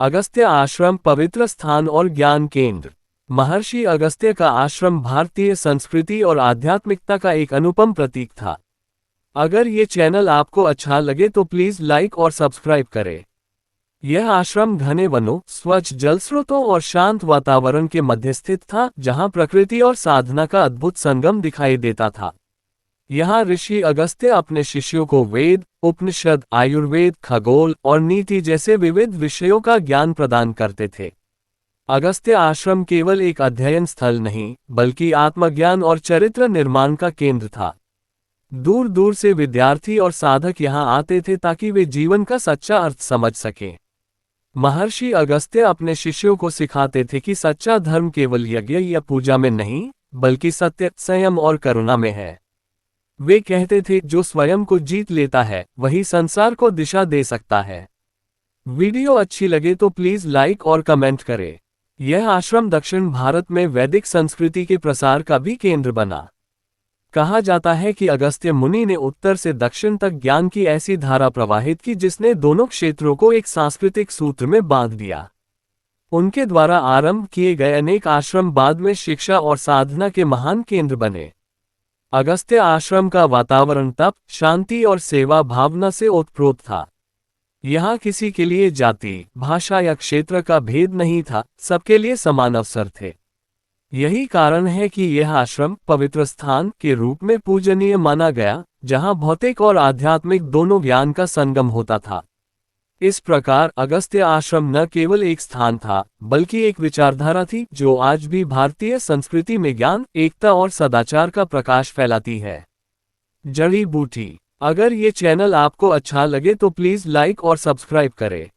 अगस्त्य आश्रम पवित्र स्थान और ज्ञान केंद्र। महर्षि अगस्त्य का आश्रम भारतीय संस्कृति और आध्यात्मिकता का एक अनुपम प्रतीक था। अगर ये चैनल आपको अच्छा लगे तो प्लीज लाइक और सब्सक्राइब करें। यह आश्रम घने वनों, स्वच्छ जल स्रोतों और शांत वातावरण के मध्य स्थित था, जहां प्रकृति और साधना का अद्भुत संगम दिखाई देता था। यहाँ ऋषि अगस्त्य अपने शिष्यों को वेद, उपनिषद, आयुर्वेद, खगोल और नीति जैसे विविध विषयों का ज्ञान प्रदान करते थे। अगस्त्य आश्रम केवल एक अध्ययन स्थल नहीं, बल्कि आत्मज्ञान और चरित्र निर्माण का केंद्र था। दूर दूर से विद्यार्थी और साधक यहाँ आते थे ताकि वे जीवन का सच्चा अर्थ समझ सकें। महर्षि अगस्त्य अपने शिष्यों को सिखाते थे कि सच्चा धर्म केवल यज्ञ या पूजा में नहीं, बल्कि सत्य, संयम और करुणा में है। वे कहते थे, जो स्वयं को जीत लेता है वही संसार को दिशा दे सकता है। वीडियो अच्छी लगे तो प्लीज लाइक और कमेंट करें। यह आश्रम दक्षिण भारत में वैदिक संस्कृति के प्रसार का भी केंद्र बना। कहा जाता है कि अगस्त्य मुनि ने उत्तर से दक्षिण तक ज्ञान की ऐसी धारा प्रवाहित की जिसने दोनों क्षेत्रों को एक सांस्कृतिक सूत्र में बांध दिया। उनके द्वारा आरंभ किए गए अनेक आश्रम बाद में शिक्षा और साधना के महान केंद्र बने। अगस्त्य आश्रम का वातावरण तप, शांति और सेवा भावना से ओतप्रोत था। यहाँ किसी के लिए जाति, भाषा या क्षेत्र का भेद नहीं था, सबके लिए समान अवसर थे। यही कारण है कि यह आश्रम पवित्र स्थान के रूप में पूजनीय माना गया, जहाँ भौतिक और आध्यात्मिक दोनों ज्ञान का संगम होता था। इस प्रकार अगस्त्य आश्रम न केवल एक स्थान था, बल्कि एक विचारधारा थी जो आज भी भारतीय संस्कृति में ज्ञान, एकता और सदाचार का प्रकाश फैलाती है। जड़ी बूटी। अगर ये चैनल आपको अच्छा लगे तो प्लीज लाइक और सब्सक्राइब करें।